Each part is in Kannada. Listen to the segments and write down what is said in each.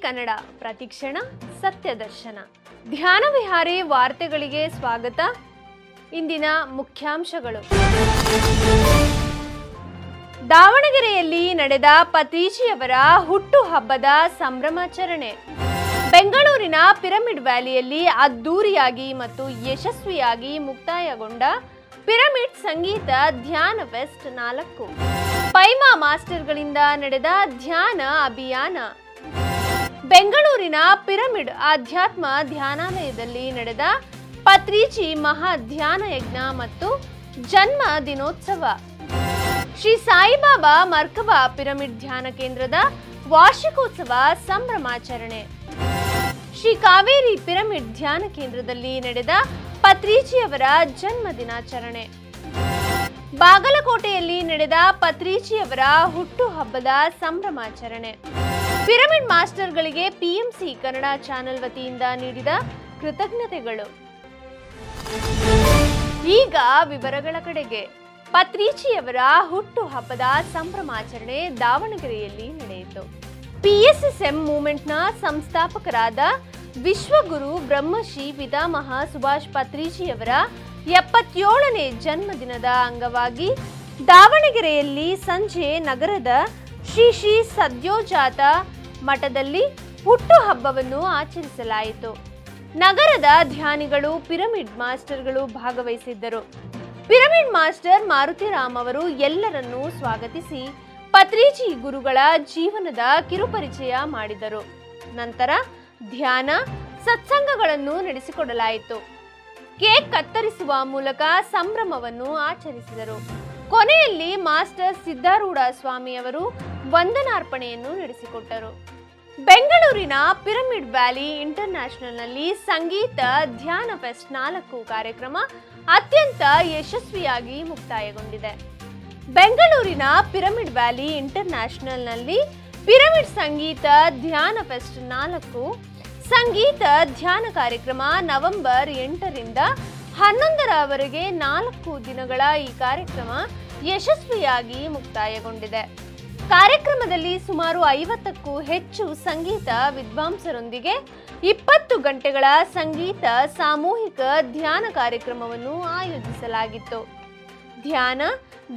ಕನ್ನಡ ಪ್ರತಿಕ್ಷಣ ಸತ್ಯದರ್ಶನ ಧ್ಯಾನ ವಿಹಾರಿ ವಾರ್ತೆಗಳಿಗೆ ಸ್ವಾಗತ. ಇಂದಿನ ಮುಖ್ಯಾಂಶಗಳು. ದಾವಣಗೆರೆಯಲ್ಲಿ ನಡೆದ ಪತ್ರಿಜಿಯವರ ಹುಟ್ಟುಹಬ್ಬದ ಸಂಭ್ರಮಾಚರಣೆ. ಬೆಂಗಳೂರಿನ ಪಿರಮಿಡ್ ವ್ಯಾಲಿಯಲ್ಲಿ ಅದ್ದೂರಿಯಾಗಿ ಮತ್ತು ಯಶಸ್ವಿಯಾಗಿ ಮುಕ್ತಾಯಗೊಂಡ ಪಿರಮಿಡ್ ಸಂಗೀತ ಧ್ಯಾನ ಫೆಸ್ಟ್ 4. ಪೈಮಾ ಮಾಸ್ಟರ್ಗಳಿಂದ ನಡೆದ ಧ್ಯಾನ ಅಭಿಯಾನ. ಬೆಂಗಳೂರಿನ ಪಿರಮಿಡ್ ಆಧ್ಯಾತ್ಮ ಧ್ಯಾನಾಲಯದಲ್ಲಿ ನಡೆದ ಪತ್ರಿಜಿ ಮಹಾ ಧ್ಯಾನ ಯಜ್ಞ ಮತ್ತು ಜನ್ಮ ದಿನೋತ್ಸವ. ಶ್ರೀ ಸಾಯಿಬಾಬಾ ಮರ್ಕಬಾ ಪಿರಮಿಡ್ ಧ್ಯಾನ ಕೇಂದ್ರದ ವಾರ್ಷಿಕೋತ್ಸವ ಸಂಭ್ರಮಾಚರಣೆ. ಶ್ರೀ ಕಾವೇರಿ ಪಿರಮಿಡ್ ಧ್ಯಾನ ಕೇಂದ್ರದಲ್ಲಿ ನಡೆದ ಪತ್ರಿಜಿಯವರ ಜನ್ಮ ದಿನಾಚರಣೆ. ಬಾಗಲಕೋಟೆಯಲ್ಲಿ ನಡೆದ ಪತ್ರಿಜಿಯವರ ಹುಟ್ಟುಹಬ್ಬದ ಸಂಭ್ರಮಾಚರಣೆ. ಪಿರಮಿಡ್ ಮಾಸ್ಟರ್ಗಳಿಗೆ ಪಿಎಂಸಿ ಕನ್ನಡ ಚಾನೆಲ್ ವತಿಯಿಂದ ನೀಡಿದ ಕೃತಜ್ಞತೆಗಳು. ಈಗ ವಿವರಗಳ ಕಡೆಗೆ. ಪತ್ರಿಜಿಯವರ ಹುಟ್ಟುಹಬ್ಬದ ಸಂಭ್ರಮಾಚರಣೆ ದಾವಣಗೆರೆಯಲ್ಲಿ ನಡೆಯಿತು. ಪಿಎಸ್ಎಸ್ಎಂ ಮೂವ್ಮೆಂಟ್ನ ಸಂಸ್ಥಾಪಕರಾದ ವಿಶ್ವಗುರು ಬ್ರಹ್ಮಶ್ರೀ ಪಿತಾಮಹ ಸುಭಾಷ್ ಪತ್ರಿಜಿಯವರ 77ನೇ ಜನ್ಮದಿನದ ಅಂಗವಾಗಿ ದಾವಣಗೆರೆಯಲ್ಲಿ ಸಂಜೆ ನಗರದ ಶ್ರೀ ಶ್ರೀ ಸದ್ಯೋಜಾತ ಮಠದಲ್ಲಿ ಹುಟ್ಟುಹಬ್ಬವನ್ನು ಆಚರಿಸಲಾಯಿತು. ನಗರದ ಧ್ಯಾನಿಗಳು, ಪಿರಮಿಡ್ ಮಾಸ್ಟರ್ಗಳು ಭಾಗವಹಿಸಿದ್ದರು. ಪಿರಮಿಡ್ ಮಾಸ್ಟರ್ ಮಾರುತಿರಾಮ್ ಅವರು ಎಲ್ಲರನ್ನೂ ಸ್ವಾಗತಿಸಿ ಪತ್ರಿಜಿ ಗುರುಗಳ ಜೀವನದ ಕಿರುಪರಿಚಯ ಮಾಡಿದರು. ನಂತರ ಧ್ಯಾನ ಸತ್ಸಂಗಗಳನ್ನು ನಡೆಸಿಕೊಡಲಾಯಿತು. ಕೇಕ್ ಕತ್ತರಿಸುವ ಮೂಲಕ ಸಂಭ್ರಮವನ್ನು ಆಚರಿಸಿದರು. ಕೊನೆಯಲ್ಲಿ ಮಾಸ್ಟರ್ ಸಿದ್ಧಾರೂಢ ಸ್ವಾಮಿಯವರು ವಂದನಾರ್ಪಣೆಯನ್ನು ನಡೆಸಿಕೊಟ್ಟರು. ಬೆಂಗಳೂರಿನ ಪಿರಮಿಡ್ ವ್ಯಾಲಿ ಇಂಟರ್ನ್ಯಾಷನಲ್ನಲ್ಲಿ ಸಂಗೀತ ಧ್ಯಾನ ಫೆಸ್ಟ್ 4 ಕಾರ್ಯಕ್ರಮ ಅತ್ಯಂತ ಯಶಸ್ವಿಯಾಗಿ ಮುಕ್ತಾಯಗೊಂಡಿದೆ. ಬೆಂಗಳೂರಿನ ಪಿರಮಿಡ್ ವ್ಯಾಲಿ ಇಂಟರ್ನ್ಯಾಷನಲ್ನಲ್ಲಿ ಪಿರಮಿಡ್ ಸಂಗೀತ ಧ್ಯಾನ ಫೆಸ್ಟ್ 4 ಸಂಗೀತ ಧ್ಯಾನ ಕಾರ್ಯಕ್ರಮ ನವೆಂಬರ್ 8ರಿಂದ 11ರವರೆಗೆ 4 ದಿನಗಳ ಈ ಕಾರ್ಯಕ್ರಮ ಯಶಸ್ವಿಯಾಗಿ ಮುಕ್ತಾಯಗೊಂಡಿದೆ. ಕಾರ್ಯಕ್ರಮದಲ್ಲಿ ಸುಮಾರು 50ಕ್ಕೂ ಹೆಚ್ಚು ಸಂಗೀತ ವಿದ್ವಾಂಸರೊಂದಿಗೆ 20 ಗಂಟೆಗಳ ಸಂಗೀತ ಸಾಮೂಹಿಕ ಧ್ಯಾನ ಕಾರ್ಯಕ್ರಮವನ್ನು ಆಯೋಜಿಸಲಾಗಿತ್ತು.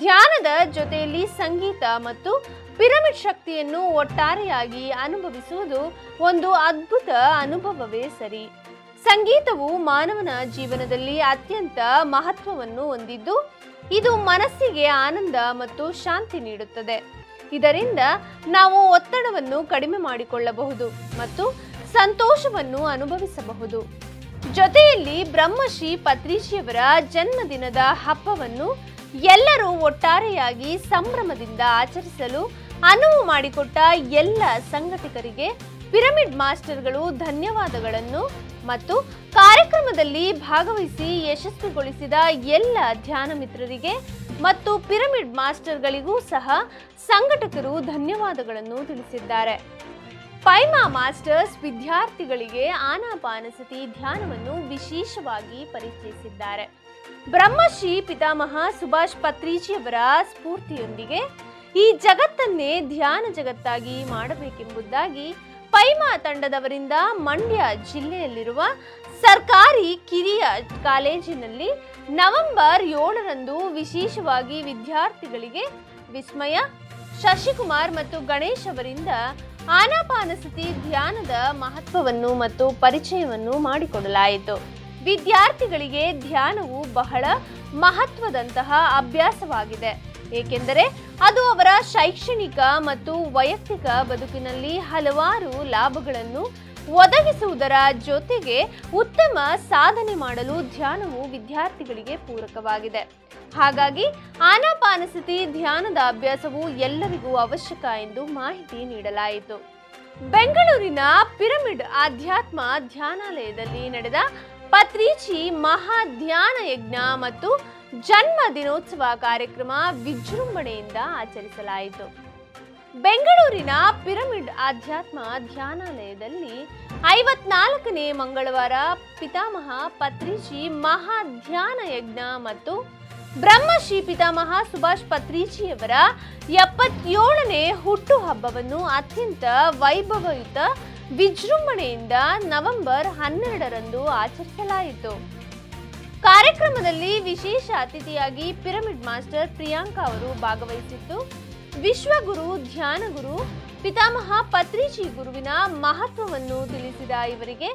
ಧ್ಯಾನದ ಜೊತೆಯಲ್ಲಿ ಸಂಗೀತ ಮತ್ತು ಪಿರಮಿಡ್ ಶಕ್ತಿಯನ್ನು ಒಟ್ಟಾರೆಯಾಗಿ ಅನುಭವಿಸುವುದು ಒಂದು ಅದ್ಭುತ ಅನುಭವವೇ ಸರಿ. ಸಂಗೀತವು ಮಾನವನ ಜೀವನದಲ್ಲಿ ಅತ್ಯಂತ ಮಹತ್ವವನ್ನು ಹೊಂದಿದ್ದು, ಇದು ಮನಸ್ಸಿಗೆ ಆನಂದ ಮತ್ತು ಶಾಂತಿ ನೀಡುತ್ತದೆ. ಇದರಿಂದ ನಾವು ಒತ್ತಡವನ್ನು ಕಡಿಮೆ ಮಾಡಿಕೊಳ್ಳಬಹುದು ಮತ್ತು ಸಂತೋಷವನ್ನು ಅನುಭವಿಸಬಹುದು. ಜೊತೆಯಲ್ಲಿ ಬ್ರಹ್ಮಶ್ರೀ ಪತ್ರಿಜಿಯವರ ಜನ್ಮದಿನದ ಹಬ್ಬವನ್ನು ಎಲ್ಲರೂ ಒಟ್ಟಾರೆಯಾಗಿ ಸಂಭ್ರಮದಿಂದ ಆಚರಿಸಲು ಅನುವು ಮಾಡಿಕೊಟ್ಟ ಎಲ್ಲ ಸಂಘಟಕರಿಗೆ ಪಿರಮಿಡ್ ಮಾಸ್ಟರ್ಗಳು ಧನ್ಯವಾದಗಳನ್ನು ಮತ್ತು ಕಾರ್ಯಕ್ರಮದಲ್ಲಿ ಭಾಗವಹಿಸಿ ಯಶಸ್ವಿಗೊಳಿಸಿದ ಎಲ್ಲ ಧ್ಯಾನ ಮಿತ್ರರಿಗೆ ಮತ್ತು ಪಿರಮಿಡ್ ಮಾಸ್ಟರ್ಗಳಿಗೂ ಸಹ ಸಂಘಟಕರು ಧನ್ಯವಾದಗಳನ್ನು ತಿಳಿಸಿದ್ದಾರೆ. ಪೈಮಾ ಮಾಸ್ಟರ್ಸ್ ವಿದ್ಯಾರ್ಥಿಗಳಿಗೆ ಆನಾಪಾನಸತಿ ಧ್ಯಾನವನ್ನು ವಿಶೇಷವಾಗಿ ಪರಿಚಯಿಸಿದ್ದಾರೆ. ಬ್ರಹ್ಮಶ್ರೀ ಪಿತಾಮಹ ಸುಭಾಷ್ ಪತ್ರಿಜಿಯವರ ಸ್ಫೂರ್ತಿಯೊಂದಿಗೆ ಈ ಜಗತ್ತನ್ನೇ ಧ್ಯಾನ ಜಗತ್ತಾಗಿ ಮಾಡಬೇಕೆಂಬುದಾಗಿ ಪೈಮಾ ತಂಡದವರಿಂದ ಮಂಡ್ಯ ಜಿಲ್ಲೆಯಲ್ಲಿರುವ ಸರ್ಕಾರಿ ಕಿರಿಯ ಕಾಲೇಜಿನಲ್ಲಿ ನವೆಂಬರ್ 7ರಂದು ವಿಶೇಷವಾಗಿ ವಿದ್ಯಾರ್ಥಿಗಳಿಗೆ ವಿಸ್ಮಯ, ಶಶಿಕುಮಾರ್ ಮತ್ತು ಗಣೇಶ್ ಅವರಿಂದ ಆನಾಪಾನಸತಿ ಧ್ಯಾನದ ಮಹತ್ವವನ್ನು ಮತ್ತು ಪರಿಚಯವನ್ನು ಮಾಡಿಕೊಡಲಾಯಿತು. ವಿದ್ಯಾರ್ಥಿಗಳಿಗೆ ಧ್ಯಾನವು ಬಹಳ ಮಹತ್ವದಂತಹ ಅಭ್ಯಾಸವಾಗಿದೆ, ಏಕೆಂದರೆ ಅದು ಅವರ ಶೈಕ್ಷಣಿಕ ಮತ್ತು ವೈಯಕ್ತಿಕ ಬದುಕಿನಲ್ಲಿ ಹಲವಾರು ಲಾಭಗಳನ್ನು ಒದಗಿಸುವುದರ ಜೊತೆಗೆ ಉತ್ತಮ ಸಾಧನೆ ಮಾಡಲು ಧ್ಯಾನವು ವಿದ್ಯಾರ್ಥಿಗಳಿಗೆ ಪೂರಕವಾಗಿದೆ. ಹಾಗಾಗಿ ಆನಾಪಾನಸತಿ ಧ್ಯಾನದ ಅಭ್ಯಾಸವು ಎಲ್ಲರಿಗೂ ಅವಶ್ಯಕ ಎಂದು ಮಾಹಿತಿ ನೀಡಲಾಯಿತು. ಬೆಂಗಳೂರಿನ ಪಿರಮಿಡ್ ಆಧ್ಯಾತ್ಮ ಧ್ಯಾನಾಲಯದಲ್ಲಿ ನಡೆದ ಪತ್ರಿಜಿ ಮಹಾ ಧ್ಯಾನ ಯಜ್ಞ ಮತ್ತು ಜನ್ಮ ದಿನೋತ್ಸವ ಕಾರ್ಯಕ್ರಮ ವಿಜೃಂಭಣೆಯಿಂದ ಆಚರಿಸಲಾಯಿತು. ಬೆಂಗಳೂರಿನ ಪಿರಮಿಡ್ ಆಧ್ಯಾತ್ಮ ಧ್ಯಾನಾಲಯದಲ್ಲಿ 54ನೇ ಮಂಗಳವಾರ ಪಿತಾಮಹ ಪತ್ರಿಜಿ ಮಹಾ ಧ್ಯಾನ ಯಜ್ಞ ಮತ್ತು ಬ್ರಹ್ಮಶ್ರೀ ಪಿತಾಮಹ ಸುಭಾಷ್ ಪತ್ರಿಜಿಯವರ 77ನೇ ಹುಟ್ಟುಹಬ್ಬವನ್ನು ಅತ್ಯಂತ ವೈಭವಯುತ ವಿಜೃಂಭಣೆಯಿಂದ ನವೆಂಬರ್ 12ರಂದು ಆಚರಿಸಲಾಯಿತು. ಕಾರ್ಯಕ್ರಮದಲ್ಲಿ ವಿಶೇಷ ಅತಿಥಿಯಾಗಿ ಪಿರಮಿಡ್ ಮಾಸ್ಟರ್ ಪ್ರಿಯಾಂಕಾ ಅವರು ಭಾಗವಹಿಸಿದ್ದು, ವಿಶ್ವಗುರು ಧ್ಯಾನಗುರು ಪಿತಾಮಹ ಪತ್ರಿಜಿ ಗುರುವಿನ ಮಹತ್ವವನ್ನು ತಿಳಿಸಿದ ಇವರಿಗೆ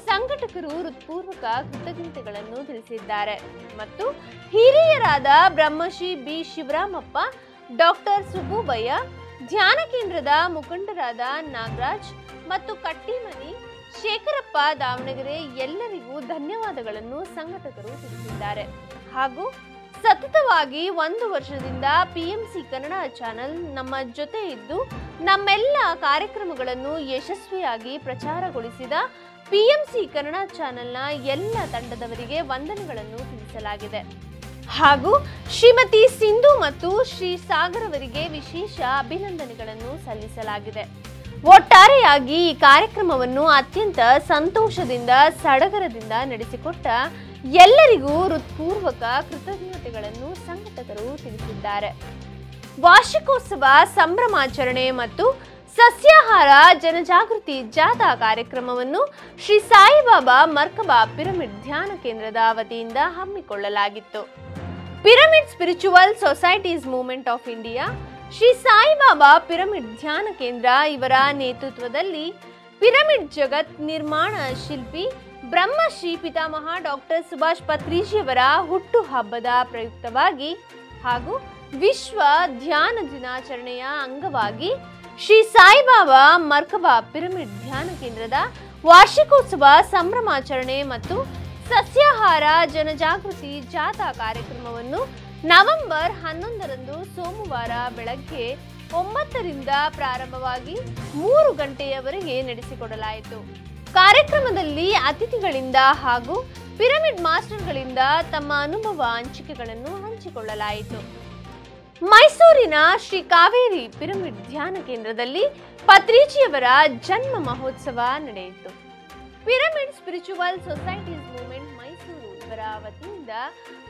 ಸಂಘಟಕರು ಹೃತ್ಪೂರ್ವಕ ಕೃತಜ್ಞತೆಗಳನ್ನು ತಿಳಿಸಿದ್ದಾರೆ ಮತ್ತು ಹಿರಿಯರಾದ ಬ್ರಹ್ಮಶ್ರೀ ಬಿ ಶಿವರಾಮಪ್ಪ, ಡಾಕ್ಟರ್ ಸುಬ್ಬುಬಯ್ಯ, ಧ್ಯಾನ ಕೇಂದ್ರದ ಮುಖಂಡರಾದ ನಾಗರಾಜ್ ಮತ್ತು ಕಟ್ಟಿಮನಿ ಶೇಖರಪ್ಪ ದಾವಣಗೆರೆ ಎಲ್ಲರಿಗೂ ಧನ್ಯವಾದಗಳನ್ನು ಸಂಘಟಕರು ತಿಳಿಸಿದ್ದಾರೆ. ಹಾಗೂ ಸತತವಾಗಿ 1 ವರ್ಷದಿಂದ ಪಿಎಂಸಿ ಕನ್ನಡ ಚಾನೆಲ್ ನಮ್ಮ ಜೊತೆ ಇದ್ದು ನಮ್ಮೆಲ್ಲ ಕಾರ್ಯಕ್ರಮಗಳನ್ನು ಯಶಸ್ವಿಯಾಗಿ ಪ್ರಚಾರಗೊಳಿಸಿದ ಪಿಎಂಸಿ ಕನ್ನಡ ಚಾನೆಲ್ನ ಎಲ್ಲ ತಂಡದವರಿಗೆ ವಂದನೆಗಳನ್ನು ತಿಳಿಸಲಾಗಿದೆ. ಹಾಗೂ ಶ್ರೀಮತಿ ಸಿಂಧು ಮತ್ತು ಶ್ರೀ ಸಾಗರ್ ಅವರಿಗೆ ವಿಶೇಷ ಅಭಿನಂದನೆಗಳನ್ನು ಸಲ್ಲಿಸಲಾಗಿದೆ. ಒಟ್ಟಾರೆಯಾಗಿ ಈ ಕಾರ್ಯಕ್ರಮವನ್ನು ಅತ್ಯಂತ ಸಂತೋಷದಿಂದ ಸಡಗರದಿಂದ ನಡೆಸಿಕೊಟ್ಟ ಎಲ್ಲರಿಗೂ ಹೃತ್ಪೂರ್ವಕ ಕೃತಜ್ಞತೆಗಳನ್ನು ಸಂಘಟಕರು ತಿಳಿಸಿದ್ದಾರೆ. ವಾರ್ಷಿಕೋತ್ಸವ ಸಂಭ್ರಮಾಚರಣೆ ಮತ್ತು ಸಸ್ಯಾಹಾರ ಜನಜಾಗೃತಿ ಜಾಥಾ ಕಾರ್ಯಕ್ರಮವನ್ನು ಶ್ರೀ ಸಾಯಿಬಾಬಾ ಮರ್ಕಬಾ ಪಿರಮಿಡ್ ಧ್ಯಾನ ಕೇಂದ್ರದ ವತಿಯಿಂದ ಹಮ್ಮಿಕೊಳ್ಳಲಾಗಿತ್ತು. Pyramid spiritual societies movement of India, Shri Saibaba pyramid ಧ್ಯಾನ ಕೇಂದ್ರ ಇವರ ನೇತೃತ್ವದಲ್ಲಿ ಪಿರಮಿಡ್ ಜಗತ್ ನಿರ್ಮಾಣ ಶಿಲ್ಪಿ ಬ್ರಹ್ಮಶ್ರೀ ಪಿತಾಮಹ ಡಾಕ್ಟರ್ ಸುಭಾಷ್ ಪತ್ರಿಜಿಯವರ ಹುಟ್ಟು ಹಬ್ಬದ ಪ್ರಯುಕ್ತವಾಗಿ ಹಾಗೂ ವಿಶ್ವ ಧ್ಯಾನ ದಿನಾಚರಣೆಯ ಅಂಗವಾಗಿ ಶ್ರೀ ಸಾಯಿಬಾಬಾ ಮರ್ಕಬಾ ಪಿರಮಿಡ್ ಧ್ಯಾನ ಕೇಂದ್ರದ ವಾರ್ಷಿಕೋತ್ಸವ ಸಂಭ್ರಮಾಚರಣೆ ಮತ್ತು ಸಸ್ಯಾಹಾರ ಜನಜಾಗೃತಿ ಜಾಥಾ ಕಾರ್ಯಕ್ರಮವನ್ನು ನವೆಂಬರ್ 11ರಂದು ಸೋಮವಾರ ಬೆಳಗ್ಗೆ 9ರಿಂದ ಪ್ರಾರಂಭವಾಗಿ 3 ಗಂಟೆಯವರೆಗೆ ನಡೆಸಿಕೊಡಲಾಯಿತು. ಕಾರ್ಯಕ್ರಮದಲ್ಲಿ ಅತಿಥಿಗಳಿಂದ ಹಾಗೂ ಪಿರಮಿಡ್ ಮಾಸ್ಟರ್ಗಳಿಂದ ತಮ್ಮ ಅನುಭವ ಹಂಚಿಕೆಗಳನ್ನು ಹಂಚಿಕೊಳ್ಳಲಾಯಿತು. ಮೈಸೂರಿನ ಶ್ರೀ ಕಾವೇರಿ ಪಿರಮಿಡ್ ಧ್ಯಾನ ಕೇಂದ್ರದಲ್ಲಿ ಪತ್ರಿಜಿಯವರ ಜನ್ಮ ಮಹೋತ್ಸವ ನಡೆಯಿತು. Pyramid spiritual societies movement Mysuru ಇವರ ವತಿಯಿಂದ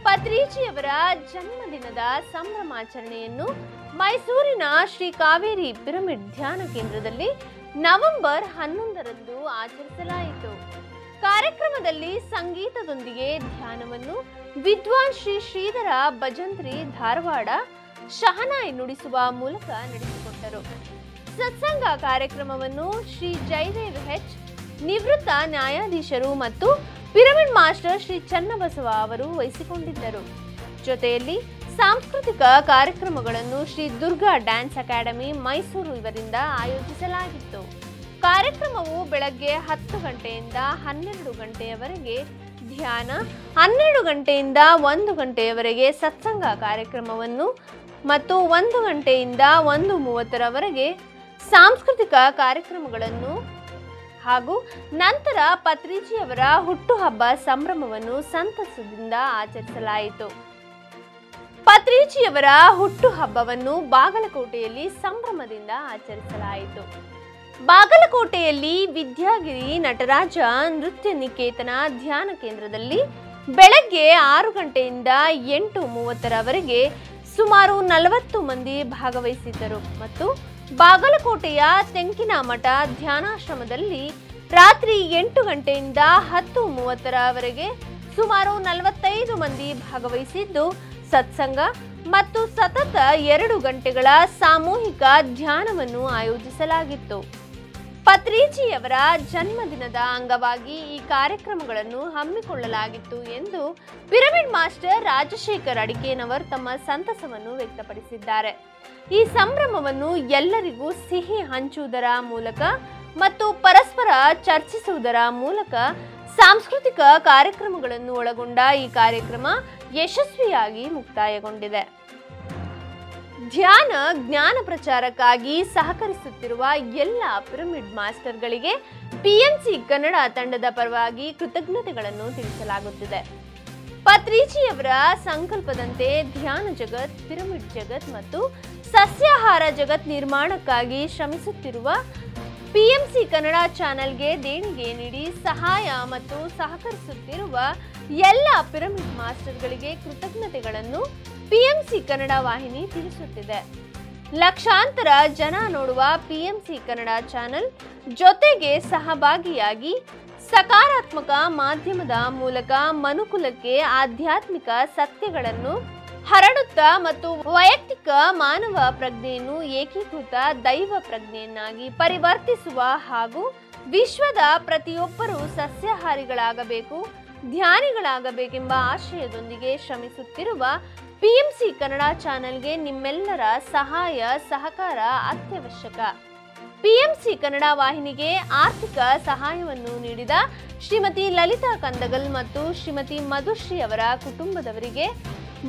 ಪತ್ರಿಜಿಯವರ ಜನ್ಮದಿನದ ಸಂಭ್ರಮಾಚರಣೆಯನ್ನು ಮೈಸೂರಿನ ಶ್ರೀ ಕಾವೇರಿ ಪಿರಮಿಡ್ ಧ್ಯಾನ ಕೇಂದ್ರದಲ್ಲಿ ನವೆಂಬರ್ 11ರಂದು ಆಚರಿಸಲಾಯಿತು. ಕಾರ್ಯಕ್ರಮದಲ್ಲಿ ಸಂಗೀತದೊಂದಿಗೆ ಧ್ಯಾನವನ್ನು ವಿದ್ವಾನ್ ಶ್ರೀ ಶ್ರೀಧರ ಭಜಂತ್ರಿ ಧಾರವಾಡ ಶಹನಾಯಿ ನುಡಿಸುವ ಮೂಲಕ ನಡೆಸಿಕೊಟ್ಟರು. ಸತ್ಸಂಗ ಕಾರ್ಯಕ್ರಮವನ್ನು ಶ್ರೀ ಜಯದೇವ್ ಹೆಚ್, ನಿವೃತ್ತ ನ್ಯಾಯಾಧೀಶರು ಮತ್ತು ಪಿರಮಿಡ್ ಮಾಸ್ಟರ್ ಶ್ರೀ ಚನ್ನಬಸವ ಅವರು ವಹಿಸಿಕೊಂಡಿದ್ದರು. ಜೊತೆಯಲ್ಲಿ ಸಾಂಸ್ಕೃತಿಕ ಕಾರ್ಯಕ್ರಮಗಳನ್ನು ಶ್ರೀ ದುರ್ಗಾ ಡ್ಯಾನ್ಸ್ ಅಕಾಡೆಮಿ ಮೈಸೂರು ಇವರಿಂದ ಆಯೋಜಿಸಲಾಗಿತ್ತು. ಕಾರ್ಯಕ್ರಮವು ಬೆಳಗ್ಗೆ 10 ಗಂಟೆಯಿಂದ 12 ಗಂಟೆಯವರೆಗೆ ಧ್ಯಾನ, 12 ಗಂಟೆಯಿಂದ 1 ಗಂಟೆಯವರೆಗೆ ಸತ್ಸಂಗ ಕಾರ್ಯಕ್ರಮವನ್ನು ಮತ್ತು 1 ಗಂಟೆಯಿಂದ 1:30ರವರೆಗೆ ಸಾಂಸ್ಕೃತಿಕ ಕಾರ್ಯಕ್ರಮಗಳನ್ನು ಹಾಗೂ ನಂತರ ಪತ್ರಿಜಿಯವರ ಹುಟ್ಟುಹಬ್ಬ ಸಂಭ್ರಮವನ್ನು ಸಂತಸದಿಂದ ಆಚರಿಸಲಾಯಿತು. ಪತ್ರಿಜಿಯವರ ಹುಟ್ಟುಹಬ್ಬವನ್ನು ಬಾಗಲಕೋಟೆಯಲ್ಲಿ ಸಂಭ್ರಮದಿಂದ ಆಚರಿಸಲಾಯಿತು. ಬಾಗಲಕೋಟೆಯಲ್ಲಿ ವಿದ್ಯಾಗಿರಿ ನಟರಾಜ ನೃತ್ಯ ನಿಕೇತನ ಧ್ಯಾನ ಕೇಂದ್ರದಲ್ಲಿ ಬೆಳಗ್ಗೆ 6 ಗಂಟೆಯಿಂದ 8:30ರವರೆಗೆ ಸುಮಾರು 40 ಮಂದಿ ಭಾಗವಹಿಸಿದ್ದರು ಮತ್ತು ಬಾಗಲಕೋಟೆಯ ತೆಂಕಿನಮಠ ಧ್ಯಾನಾಶ್ರಮದಲ್ಲಿ ರಾತ್ರಿ 8 ಗಂಟೆಯಿಂದ 10:30ರವರೆಗೆ ಸುಮಾರು 45 ಮಂದಿ ಭಾಗವಹಿಸಿದ್ದು ಸತ್ಸಂಗ ಮತ್ತು ಸತತ 2 ಗಂಟೆಗಳ ಸಾಮೂಹಿಕ ಧ್ಯಾನವನ್ನು ಆಯೋಜಿಸಲಾಗಿತ್ತು. ಪತ್ರಿಜಿಯವರ ಜನ್ಮದಿನದ ಅಂಗವಾಗಿ ಈ ಕಾರ್ಯಕ್ರಮಗಳನ್ನು ಹಮ್ಮಿಕೊಳ್ಳಲಾಗಿತ್ತು ಎಂದು ಪಿರಮಿಡ್ ಮಾಸ್ಟರ್ ರಾಜಶೇಖರ್ ಅಡಿಕೇನವರ್ ತಮ್ಮ ಸಂತಸವನ್ನು ವ್ಯಕ್ತಪಡಿಸಿದ್ದಾರೆ. ಈ ಸಂಭ್ರಮವನ್ನು ಎಲ್ಲರಿಗೂ ಸಿಹಿ ಹಂಚುವುದರ ಮೂಲಕ ಮತ್ತು ಪರಸ್ಪರ ಚರ್ಚಿಸುವುದರ ಮೂಲಕ ಸಾಂಸ್ಕೃತಿಕ ಕಾರ್ಯಕ್ರಮಗಳನ್ನು ಒಳಗೊಂಡ ಈ ಕಾರ್ಯಕ್ರಮ ಯಶಸ್ವಿಯಾಗಿ ಮುಕ್ತಾಯಗೊಂಡಿದೆ. ಧ್ಯಾನ ಜ್ಞಾನ ಪ್ರಚಾರಕ್ಕಾಗಿ ಸಹಕರಿಸುತ್ತಿರುವ ಎಲ್ಲ ಪಿರಮಿಡ್ ಮಾಸ್ಟರ್ಗಳಿಗೆ ಪಿಎಂಸಿ ಕನ್ನಡ ತಂಡದ ಪರವಾಗಿ ಕೃತಜ್ಞತೆಗಳನ್ನು ತಿಳಿಸಲಾಗುತ್ತಿದೆ. ಪತ್ರಿಜಿಯವರ ಸಂಕಲ್ಪದಂತೆ ಧ್ಯಾನ ಜಗತ್, ಪಿರಮಿಡ್ ಜಗತ್ ಮತ್ತು ಸಸ್ಯಾಹಾರ ಜಗತ್ ನಿರ್ಮಾಣಕ್ಕಾಗಿ ಶ್ರಮಿಸುತ್ತಿರುವ ಪಿಎಂಸಿ ಕನ್ನಡ ಚಾನೆಲ್ಗೆ ದೇಣಿಗೆ ನೀಡಿ ಸಹಾಯ ಮತ್ತು ಸಹಕರಿಸುತ್ತಿರುವ ಎಲ್ಲ ಪಿರಮಿಡ್ ಮಾಸ್ಟರ್ಗಳಿಗೆ ಕೃತಜ್ಞತೆಗಳನ್ನು ಪಿಎಂಸಿ ಕನ್ನಡ ವಾಹಿನಿ ತಿಳಿಸುತ್ತಿದೆ. ಲಕ್ಷಾಂತರ ಜನ ನೋಡುವ ಪಿಎಂಸಿ ಕನ್ನಡ ಚಾನೆಲ್ ಜೊತೆಗೆ ಸಹಭಾಗಿಯಾಗಿ ಸಕಾರಾತ್ಮಕ ಮಾಧ್ಯಮದ ಮೂಲಕ ಮನುಕುಲಕ್ಕೆ ಆಧ್ಯಾತ್ಮಿಕ ಸತ್ಯಗಳನ್ನು ಹರಡುತ್ತಾ ಮತ್ತು ವೈಯಕ್ತಿಕ ಮಾನವ ಪ್ರಜ್ಞೆಯನ್ನು ಏಕೀಕೃತ ದೈವ ಪ್ರಜ್ಞೆಯನ್ನಾಗಿ ಪರಿವರ್ತಿಸುವ ಹಾಗೂ ವಿಶ್ವದ ಪ್ರತಿಯೊಬ್ಬರೂ ಸಸ್ಯಾಹಾರಿಗಳಾಗಬೇಕು, ಧ್ಯಾನಿಗಳಾಗಬೇಕೆಂಬ ಆಶಯದೊಂದಿಗೆ ಶ್ರಮಿಸುತ್ತಿರುವ ಪಿಎಂಸಿ ಕನ್ನಡ ಚಾನೆಲ್ಗೆ ನಿಮ್ಮೆಲ್ಲರ ಸಹಾಯ ಸಹಕಾರ ಅತ್ಯವಶ್ಯಕ. ಪಿಎಂಸಿ ಕನ್ನಡ ವಾಹಿನಿಗೆ ಆರ್ಥಿಕ ಸಹಾಯವನ್ನು ನೀಡಿದ ಶ್ರೀಮತಿ ಲಲಿತಾ ಕಂದಗಲ್ ಮತ್ತು ಶ್ರೀಮತಿ ಮಧುಶ್ರೀ ಅವರ ಕುಟುಂಬದವರಿಗೆ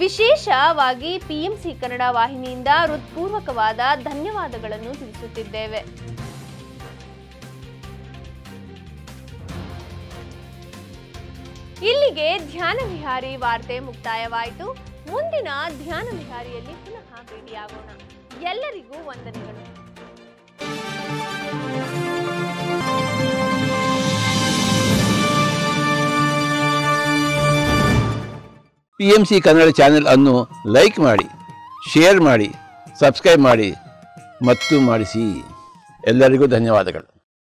ವಿಶೇಷವಾಗಿ ಪಿಎಂಸಿ ಕನ್ನಡ ವಾಹಿನಿಯಿಂದ ಹೃತ್ಪೂರ್ವಕವಾದ ಧನ್ಯವಾದಗಳನ್ನು ತಿಳಿಸುತ್ತಿದ್ದೇವೆ. ಇಲ್ಲಿಗೆ ಧ್ಯಾನ ವಿಹಾರಿ ವಾರ್ತೆ ಮುಕ್ತಾಯವಾಯಿತು. ಮುಂದಿನ ಧ್ಯಾನ ವಿಹಾರಿಯಲ್ಲಿ ಪುನಃ ಭೇಟಿಯಾಗೋಣ. ಎಲ್ಲರಿಗೂ ವಂದನೆಗಳು. PMC ಕನ್ನಡ ಚಾನೆಲ್ ಅನ್ನು ಲೈಕ್ ಮಾಡಿ, ಶೇರ್ ಮಾಡಿ, ಸಬ್ಸ್ಕ್ರೈಬ್ ಮಾಡಿ ಮತ್ತು ಮಾಡಿಸಿ. ಎಲ್ಲರಿಗೂ ಧನ್ಯವಾದಗಳು.